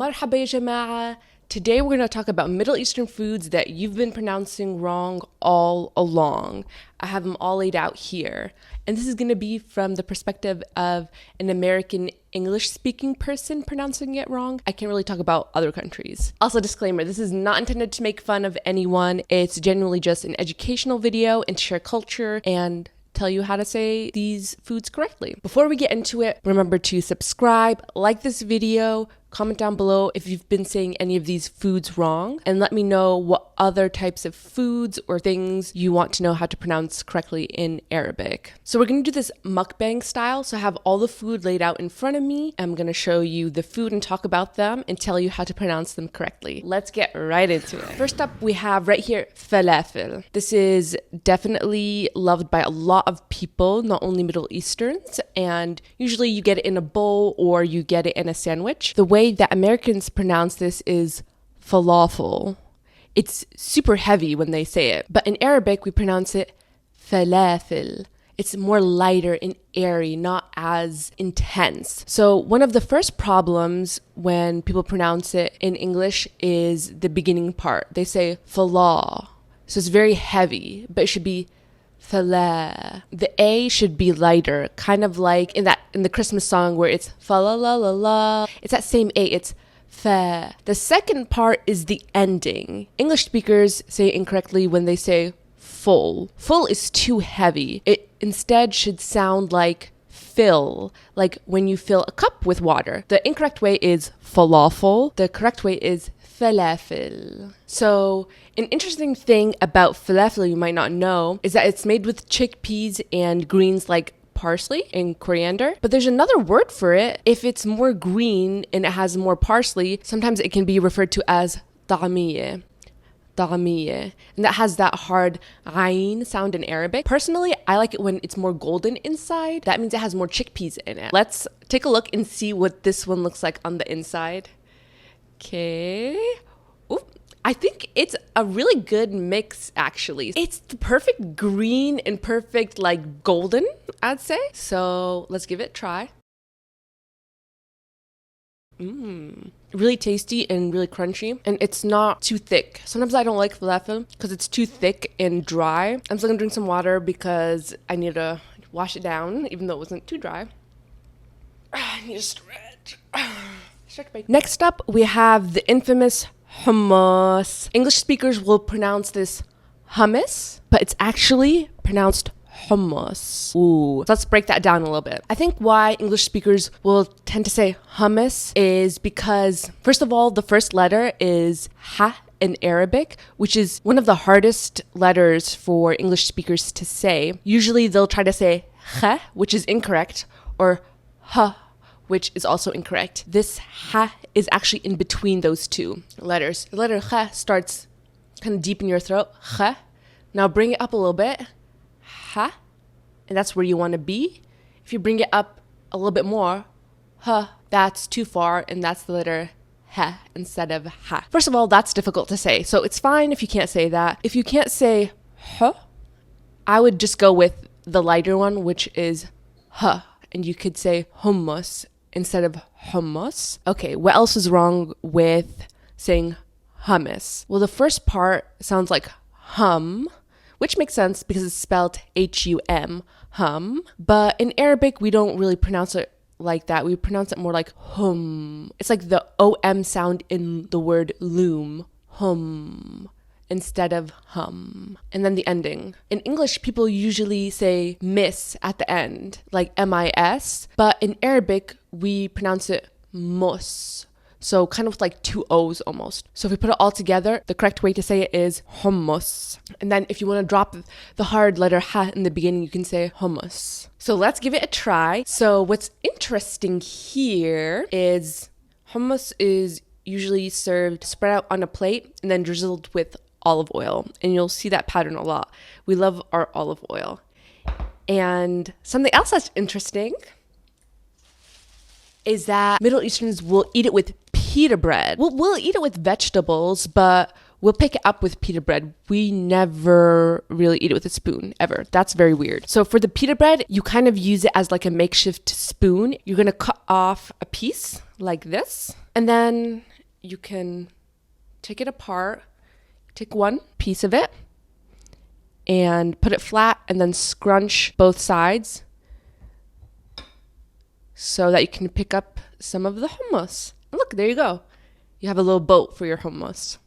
Marhaba ya jama'a. Today we're going to talk about Middle Eastern foods that you've been pronouncing wrong all along. I have them all laid out here. And this is going to be from the perspective of an American English-speaking person pronouncing it wrong. I can't really talk about other countries. Also, disclaimer, this is not intended to make fun of anyone. It's genuinely just an educational video and to share culture and tell you how to say these foods correctly. Before we get into it, remember to subscribe, like this video, comment down below if you've been saying any of these foods wrong, and let me know what other types of foods or things you want to know how to pronounce correctly in Arabic. So we're going to do this mukbang style. So I have all the food laid out in front of me. I'm going to show you the food and talk about them and tell you how to pronounce them correctly. Let's get right into it. First up, we have right here falafel. This is definitely loved by a lot of people, not only Middle Easterns, and usually you get it in a bowl or you get it in a sandwich. The way that Americans pronounce this is falafel. It's super heavy when they say it, but in Arabic we pronounce it falafel. It's more lighter and airy, not as intense. So one of the first problems when people pronounce it in English is the beginning part. They say falah. So it's very heavy, but it should be falah. The A should be lighter, kind of like in the Christmas song where it's fa la la la la. It's that same A, it's fa. The second part is the ending. English speakers say it incorrectly when they say full. Full is too heavy. It instead should sound like fill, like when you fill a cup with water. The incorrect way is falafel. The correct way is falafel. So an interesting thing about falafel you might not know is that it's made with chickpeas and greens like parsley and coriander. But there's another word for it. If it's more green and it has more parsley, sometimes it can be referred to as طعمية. طعمية. And that has that hard ayn sound in Arabic. Personally, I like it when it's more golden inside. That means it has more chickpeas in it. Let's take a look and see what this one looks like on the inside. Okay. Ooh, I think it's a really good mix, actually. It's the perfect green and perfect, like, golden, I'd say. So let's give it a try. Really tasty and really crunchy, and it's not too thick. Sometimes I don't like falafel because it's too thick and dry. I'm still gonna drink some water because I need to wash it down, even though it wasn't too dry. I need to stretch. Next up, we have the infamous hummus. English speakers will pronounce this hummus, but it's actually pronounced hummus. Ooh, so let's break that down a little bit. I think why English speakers will tend to say hummus is because, first of all, the first letter is ha in Arabic, which is one of the hardest letters for English speakers to say. Usually they'll try to say kha, which is incorrect, or ha, which is also incorrect. This ha is actually in between those two letters. The letter kha starts kind of deep in your throat, kha. Now bring it up a little bit, ha, and that's where you want to be. If you bring it up a little bit more, ha, that's too far, and that's the letter ha instead of ha. First of all, that's difficult to say, so it's fine if you can't say that. If you can't say ha, I would just go with the lighter one, which is ha, and you could say hummus instead of hummus. Okay, what else is wrong with saying hummus? Well, the first part sounds like hum, which makes sense because it's spelled H-U-M, hum. But in Arabic, we don't really pronounce it like that. We pronounce it more like hum. It's like the O-M sound in the word loom, hum, instead of hum. And then the ending. In English, people usually say miss at the end, like M-I-S. But in Arabic, we pronounce it mus. So kind of like two O's almost. So if we put it all together, the correct way to say it is hummus. And then if you want to drop the hard letter ha in the beginning, you can say hummus. So let's give it a try. So what's interesting here is hummus is usually served spread out on a plate and then drizzled with olive oil. And you'll see that pattern a lot. We love our olive oil. And something else that's interesting is that Middle Easterns will eat it with pita bread. We'll eat it with vegetables, but we'll pick it up with pita bread. We never really eat it with a spoon, ever. That's very weird. So for the pita bread, you kind of use it as like a makeshift spoon. You're gonna cut off a piece like this, and then you can take it apart, take one piece of it and put it flat and then scrunch both sides so that you can pick up some of the hummus. Look, there you go. You have a little boat for your hummus.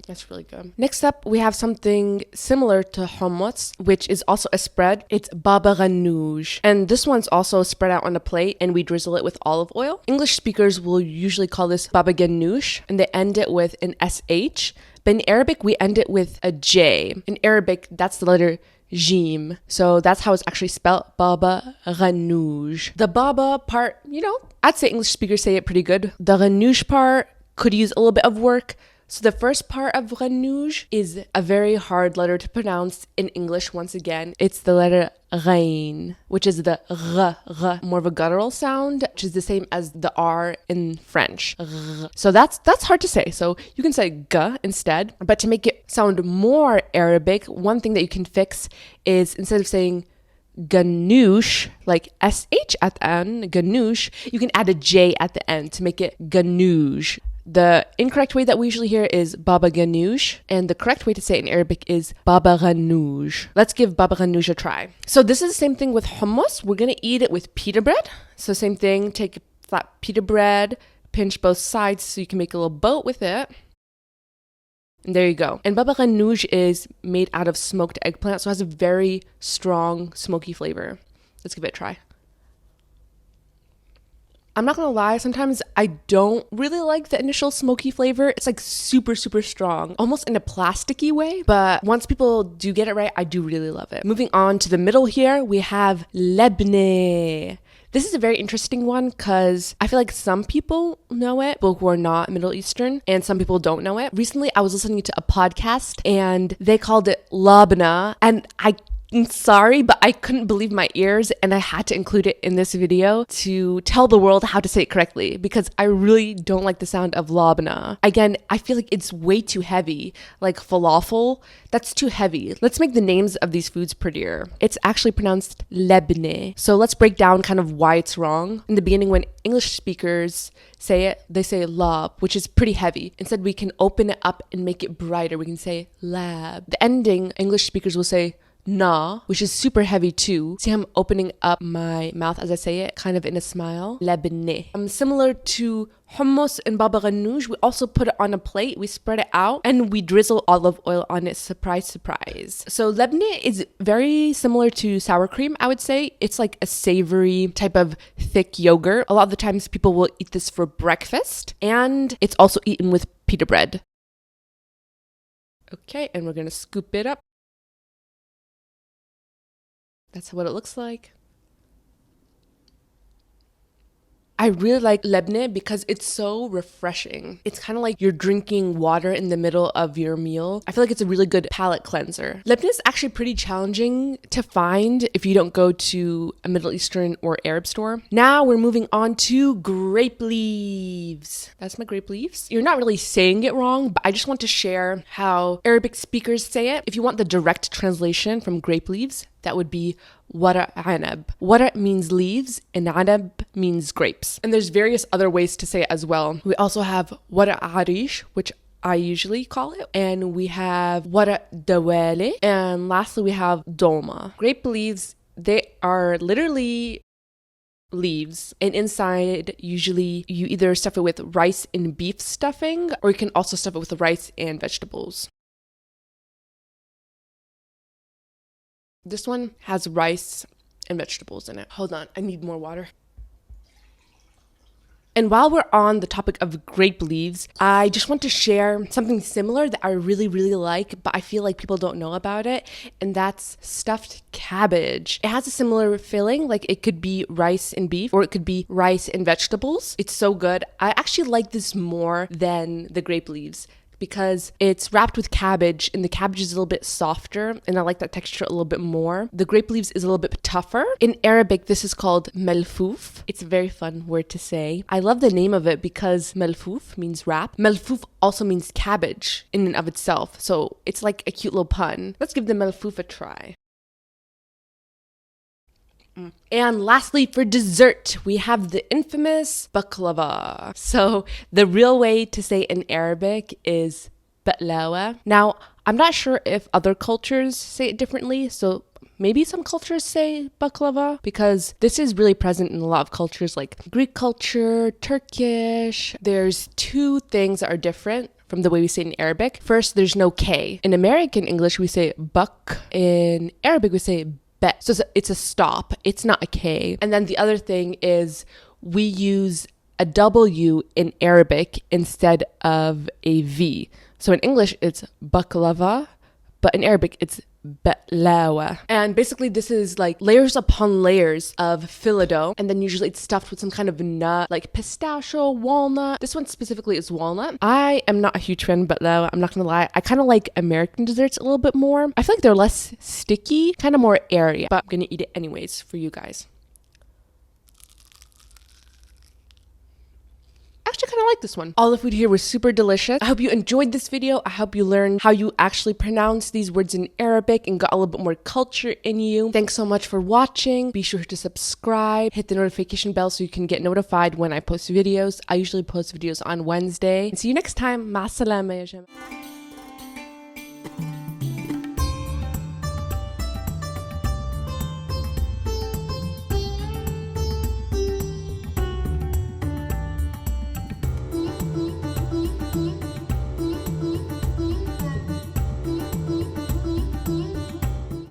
That's really good. Next up, we have something similar to hummus, which is also a spread. It's baba ganoush. And this one's also spread out on a plate and we drizzle it with olive oil. English speakers will usually call this baba ganoush and they end it with an SH. But in Arabic, we end it with a J. In Arabic, that's the letter Jim. So that's how it's actually spelled, baba ganoush. The baba part, I'd say English speakers say it pretty good. The ganoush part could use a little bit of work. So the first part of ghanoush is a very hard letter to pronounce in English. Once again, it's the letter ghain, which is the r, more of a guttural sound, which is the same as the R in French. So that's hard to say. So you can say g instead. But to make it sound more Arabic, one thing that you can fix is instead of saying ganoush, like SH at the end, ganoush, you can add a J at the end to make it ganoush. The incorrect way that we usually hear is baba ganoush, and the correct way to say it in Arabic is baba ganoush. Let's give baba ganoush a try. So this is the same thing with hummus. We're going to eat it with pita bread. So same thing, take flat pita bread, pinch both sides so you can make a little boat with it. And there you go. And baba ganoush is made out of smoked eggplant, so it has a very strong smoky flavor. Let's give it a try. I'm not gonna lie, sometimes I don't really like the initial smoky flavor. It's like super, super strong, almost in a plasticky way. But once people do get it right, I do really love it. Moving on to the middle here, we have Labneh. This is a very interesting one because I feel like some people know it, but who are not Middle Eastern, and some people don't know it. Recently, I was listening to a podcast and they called it Labneh, and I'm sorry, but I couldn't believe my ears and I had to include it in this video to tell the world how to say it correctly because I really don't like the sound of labneh. Again, I feel like it's way too heavy. Like falafel, that's too heavy. Let's make the names of these foods prettier. It's actually pronounced Labneh. So let's break down kind of why it's wrong. In the beginning, when English speakers say it, they say lab, which is pretty heavy. Instead, we can open it up and make it brighter. We can say lab. The ending, English speakers will say na, which is super heavy too. See, I'm opening up my mouth as I say it, kind of in a smile. Labneh. Similar to hummus and baba ganoush, we also put it on a plate, we spread it out, and we drizzle olive oil on it. Surprise, surprise. So labneh is very similar to sour cream, I would say. It's like a savory type of thick yogurt. A lot of the times people will eat this for breakfast, and it's also eaten with pita bread. Okay, and we're gonna scoop it up. That's what it looks like. I really like Labneh because it's so refreshing. It's kind of like you're drinking water in the middle of your meal. I feel like it's a really good palate cleanser. Labneh is actually pretty challenging to find if you don't go to a Middle Eastern or Arab store. Now we're moving on to grape leaves. That's my grape leaves. You're not really saying it wrong, but I just want to share how Arabic speakers say it. If you want the direct translation from grape leaves, that would be wara anab. Wara means leaves and anab means grapes. And there's various other ways to say it as well. We also have wara arish, which I usually call it. And we have wara dawale. And lastly, we have dolma. Grape leaves, they are literally leaves, and inside usually you either stuff it with rice and beef stuffing, or you can also stuff it with rice and vegetables. This one has rice and vegetables in it. Hold on, I need more water. And while we're on the topic of grape leaves, I just want to share something similar that I really, really like, but I feel like people don't know about it, and that's stuffed cabbage. It has a similar filling, like it could be rice and beef, or it could be rice and vegetables. It's so good. I actually like this more than the grape leaves, because it's wrapped with cabbage and the cabbage is a little bit softer and I like that texture a little bit more. The grape leaves is a little bit tougher. In Arabic, this is called malfouf. It's a very fun word to say. I love the name of it because malfouf means wrap. Malfouf also means cabbage in and of itself. So it's like a cute little pun. Let's give the malfouf a try. And lastly, for dessert, we have the infamous baklava. So the real way to say in Arabic is baklava. Now, I'm not sure if other cultures say it differently, so maybe some cultures say baklava, because this is really present in a lot of cultures like Greek culture, Turkish. There's two things that are different from the way we say it in Arabic. First, there's no K. In American English, we say bak. In Arabic, we say bet. So it's a stop. It's not a K. And then the other thing is we use a W in Arabic instead of a V. So in English, it's baklava, but in Arabic, it's baklawa. And basically this is like layers upon layers of filo dough, and then usually it's stuffed with some kind of nut like pistachio, walnut. This one specifically is walnut. I am not a huge fan of baklawa, I'm not gonna lie. I kind of like American desserts a little bit more. I feel like they're less sticky, kind of more airy, but I'm gonna eat it anyways for you guys. Actually kind of like this one. All the food here was super delicious. I hope you enjoyed this video. I hope you learned how you actually pronounce these words in Arabic and got a little bit more culture in you. Thanks so much for watching. Be sure to subscribe, hit the notification bell so you can get notified when I post videos. I usually post videos on Wednesday. And see you next time. Ma salama ya jama'a.